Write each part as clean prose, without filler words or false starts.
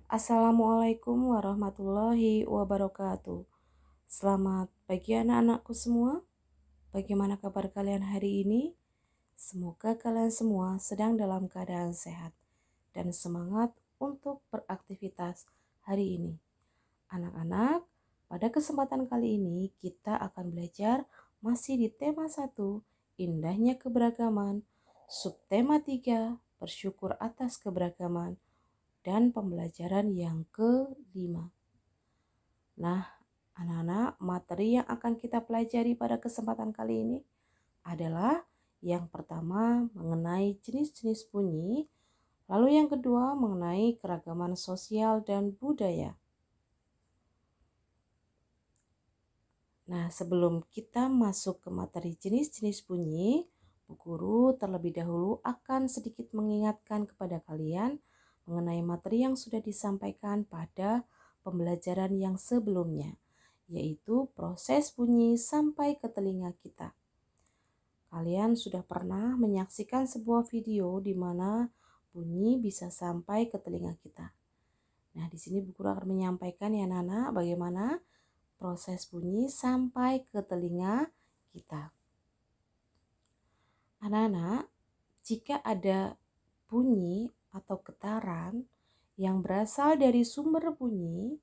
Assalamualaikum warahmatullahi wabarakatuh. Selamat pagi anak-anakku semua. Bagaimana kabar kalian hari ini? Semoga kalian semua sedang dalam keadaan sehat dan semangat untuk beraktivitas hari ini. Anak-anak, pada kesempatan kali ini kita akan belajar masih di tema 1, indahnya keberagaman, subtema 3, bersyukur atas keberagaman, dan pembelajaran yang kelima. Nah, anak-anak, materi yang akan kita pelajari pada kesempatan kali ini adalah yang pertama mengenai jenis-jenis bunyi, lalu yang kedua mengenai keragaman sosial dan budaya. Nah, sebelum kita masuk ke materi jenis-jenis bunyi, Bu Guru terlebih dahulu akan sedikit mengingatkan kepada kalian mengenai materi yang sudah disampaikan pada pembelajaran yang sebelumnya, yaitu proses bunyi sampai ke telinga kita. Kalian sudah pernah menyaksikan sebuah video di mana bunyi bisa sampai ke telinga kita. Nah, di sini Bu Guru akan menyampaikan ya Nana, bagaimana proses bunyi sampai ke telinga kita. Anak-anak, jika ada bunyi atau getaran yang berasal dari sumber bunyi,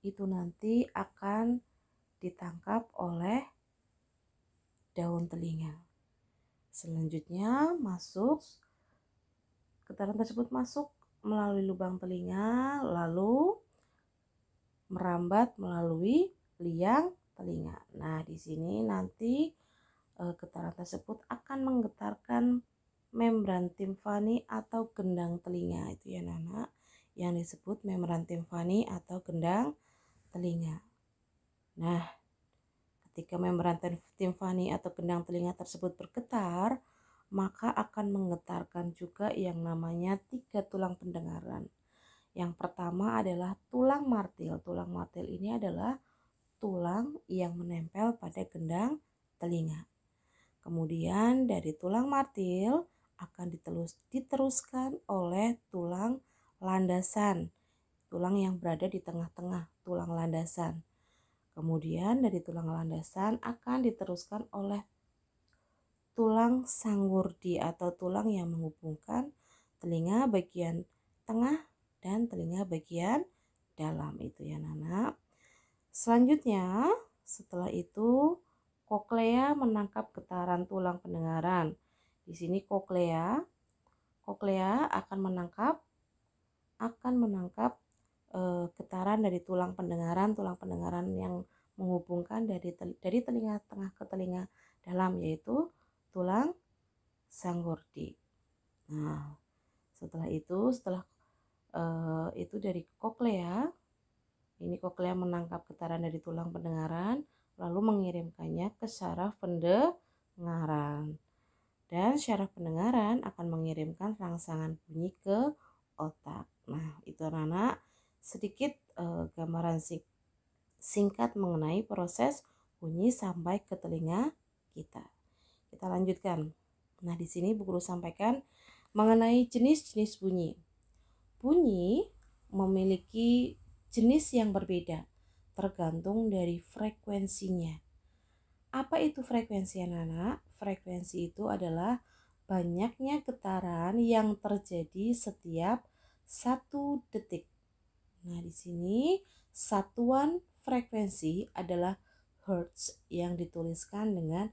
itu nanti akan ditangkap oleh daun telinga. Selanjutnya getaran tersebut masuk melalui lubang telinga, lalu merambat melalui liang telinga. Nah, di sini nanti getaran tersebut akan menggetarkan membran timpani atau gendang telinga, itu ya Nana, yang disebut membran timpani atau gendang telinga. Nah, ketika membran timpani atau gendang telinga tersebut bergetar, maka akan menggetarkan juga yang namanya 3 tulang pendengaran. Yang pertama adalah tulang martil. Tulang martil ini adalah tulang yang menempel pada gendang telinga. Kemudian dari tulang martil akan diteruskan oleh tulang landasan. Tulang yang berada di tengah-tengah tulang landasan. Kemudian dari tulang landasan akan diteruskan oleh tulang sanggurdi atau tulang yang menghubungkan telinga bagian tengah dan telinga bagian dalam, itu ya Nana. Selanjutnya, setelah itu koklea menangkap getaran tulang pendengaran. Di sini koklea akan menangkap getaran dari tulang pendengaran yang menghubungkan dari telinga tengah ke telinga dalam, yaitu tulang sanggurdi. Nah, setelah itu dari koklea, ini koklea menangkap getaran dari tulang pendengaran lalu mengirimkannya ke syaraf pendengaran. Dan syaraf pendengaran akan mengirimkan rangsangan bunyi ke otak. Nah, itu anak-anak sedikit gambaran singkat mengenai proses bunyi sampai ke telinga kita. Kita lanjutkan. Nah, di sini Bu Guru sampaikan mengenai jenis-jenis bunyi. Bunyi memiliki jenis yang berbeda tergantung dari frekuensinya. Apa itu frekuensi anak-anak? Frekuensi itu adalah banyaknya getaran yang terjadi setiap 1 detik. Nah, di sini satuan frekuensi adalah hertz yang dituliskan dengan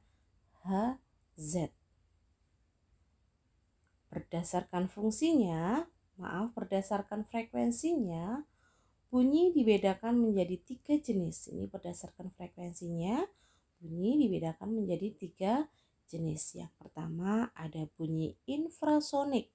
Hz. Berdasarkan frekuensinya, bunyi dibedakan menjadi 3 jenis. Ini berdasarkan frekuensinya, bunyi dibedakan menjadi 3 jenis. Yang pertama ada bunyi infrasonik.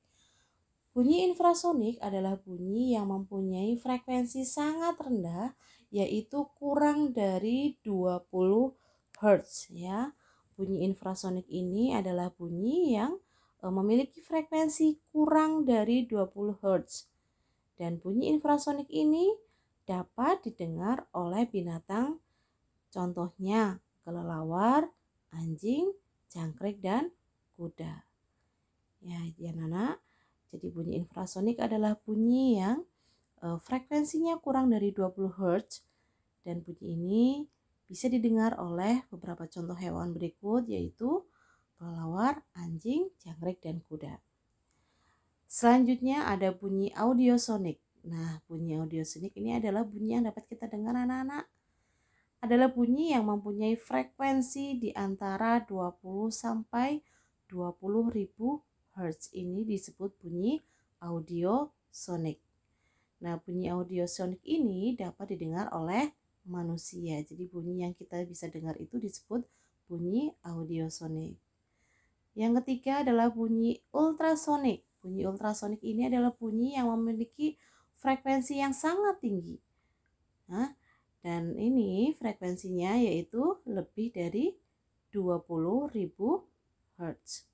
Bunyi infrasonik adalah bunyi yang mempunyai frekuensi sangat rendah, yaitu kurang dari 20 Hz ya. Bunyi infrasonik ini adalah bunyi yang memiliki frekuensi kurang dari 20 Hz. Dan bunyi infrasonik ini dapat didengar oleh binatang, contohnya kelelawar, anjing, jangkrik, dan kuda. Ya Nana, jadi bunyi infrasonik adalah bunyi yang frekuensinya kurang dari 20 Hz dan bunyi ini bisa didengar oleh beberapa contoh hewan berikut, yaitu kelelawar, anjing, jangkrik, dan kuda. Selanjutnya ada bunyi audiosonik. Nah, bunyi audiosonik ini adalah bunyi yang dapat kita dengar anak-anak. Adalah bunyi yang mempunyai frekuensi di antara 20 sampai 20 ribu Hz. Ini disebut bunyi audiosonik. Nah, bunyi audiosonik ini dapat didengar oleh manusia. Jadi bunyi yang kita bisa dengar itu disebut bunyi audiosonik. Yang ketiga adalah bunyi ultrasonik. Bunyi ultrasonik ini adalah bunyi yang memiliki frekuensi yang sangat tinggi. Nah, dan ini frekuensinya yaitu lebih dari 20 ribu Hz.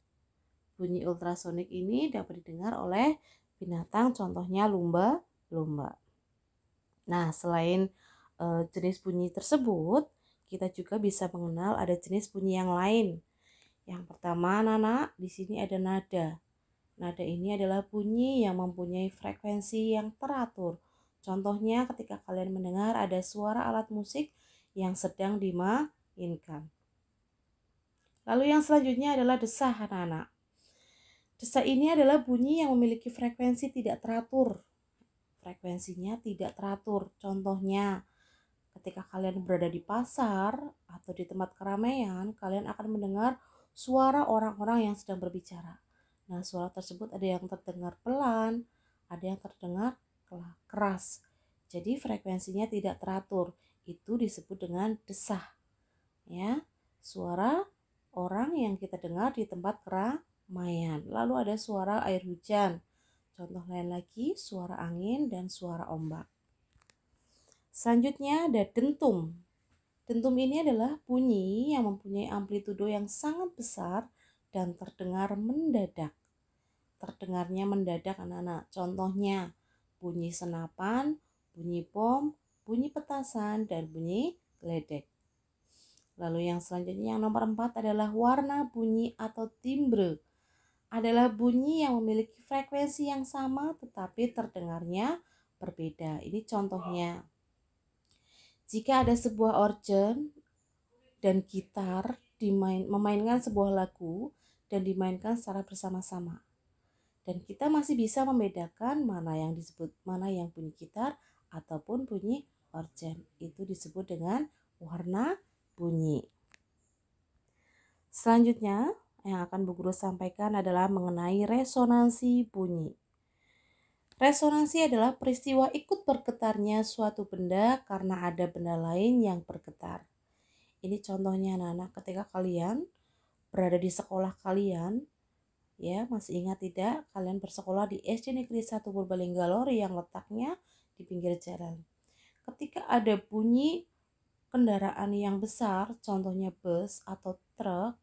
Bunyi ultrasonik ini dapat didengar oleh binatang, contohnya lumba-lumba. Nah, selain jenis bunyi tersebut, kita juga bisa mengenal ada jenis bunyi yang lain. Yang pertama, anak-anak, di sini ada nada. Nada ini adalah bunyi yang mempunyai frekuensi yang teratur. Contohnya ketika kalian mendengar ada suara alat musik yang sedang dimainkan. Lalu yang selanjutnya adalah desah, anak-anak. Desah ini adalah bunyi yang memiliki frekuensi tidak teratur. Frekuensinya tidak teratur. Contohnya, ketika kalian berada di pasar atau di tempat keramaian, kalian akan mendengar suara orang-orang yang sedang berbicara. Nah, suara tersebut ada yang terdengar pelan, ada yang terdengar keras. Jadi frekuensinya tidak teratur. Itu disebut dengan desah. Ya, suara orang yang kita dengar di tempat keramaian. Lalu ada suara air hujan. Contoh lain lagi, suara angin dan suara ombak. Selanjutnya ada dentum. Dentum ini adalah bunyi yang mempunyai amplitudo yang sangat besar dan terdengar mendadak. Terdengarnya mendadak, anak-anak. Contohnya bunyi senapan, bunyi bom, bunyi petasan, dan bunyi geledek. Lalu yang selanjutnya yang nomor 4 adalah warna bunyi atau timbre. Adalah bunyi yang memiliki frekuensi yang sama tetapi terdengarnya berbeda. Ini contohnya. Jika ada sebuah organ dan gitar memainkan sebuah lagu dan dimainkan secara bersama-sama. Dan kita masih bisa membedakan mana yang bunyi gitar ataupun bunyi organ. Itu disebut dengan warna bunyi. Selanjutnya yang akan Bu Guru sampaikan adalah mengenai resonansi bunyi. Resonansi adalah peristiwa ikut bergetarnya suatu benda karena ada benda lain yang bergetar. Ini contohnya anak-anak, ketika kalian berada di sekolah kalian, ya masih ingat tidak, kalian bersekolah di SD Negeri 1 Purbalingga yang letaknya di pinggir jalan. Ketika ada bunyi kendaraan yang besar, contohnya bus atau truk,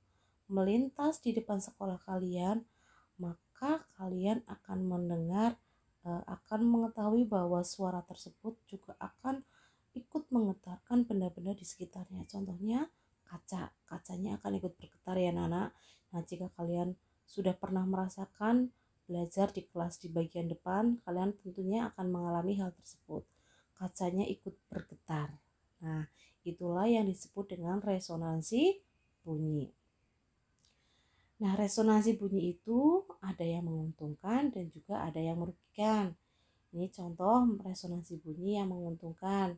melintas di depan sekolah kalian, maka kalian akan mengetahui bahwa suara tersebut juga akan ikut menggetarkan benda-benda di sekitarnya. Contohnya kacanya akan ikut bergetar ya anak-anak. Nah, jika kalian sudah pernah merasakan belajar di kelas di bagian depan, kalian tentunya akan mengalami hal tersebut. Kacanya ikut bergetar. Nah, itulah yang disebut dengan resonansi bunyi. Nah, resonansi bunyi itu ada yang menguntungkan dan juga ada yang merugikan. Ini contoh resonansi bunyi yang menguntungkan.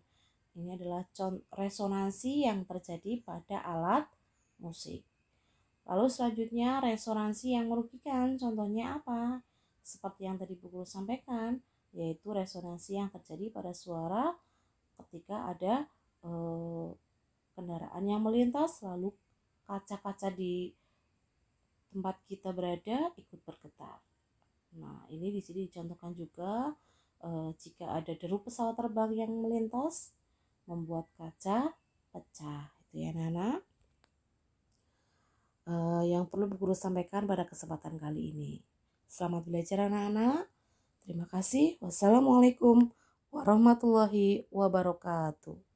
Ini adalah resonansi yang terjadi pada alat musik. Lalu selanjutnya resonansi yang merugikan. Contohnya apa? Seperti yang tadi Bu Guru sampaikan, yaitu resonansi yang terjadi pada suara ketika ada kendaraan yang melintas, lalu kaca-kaca di tempat kita berada ikut bergetar. Nah, ini di sini dicontohkan juga jika ada deru pesawat terbang yang melintas membuat kaca pecah. Itu ya anak-anak. Yang perlu Bu Guru sampaikan pada kesempatan kali ini. Selamat belajar anak-anak. Terima kasih. Wassalamualaikum warahmatullahi wabarakatuh.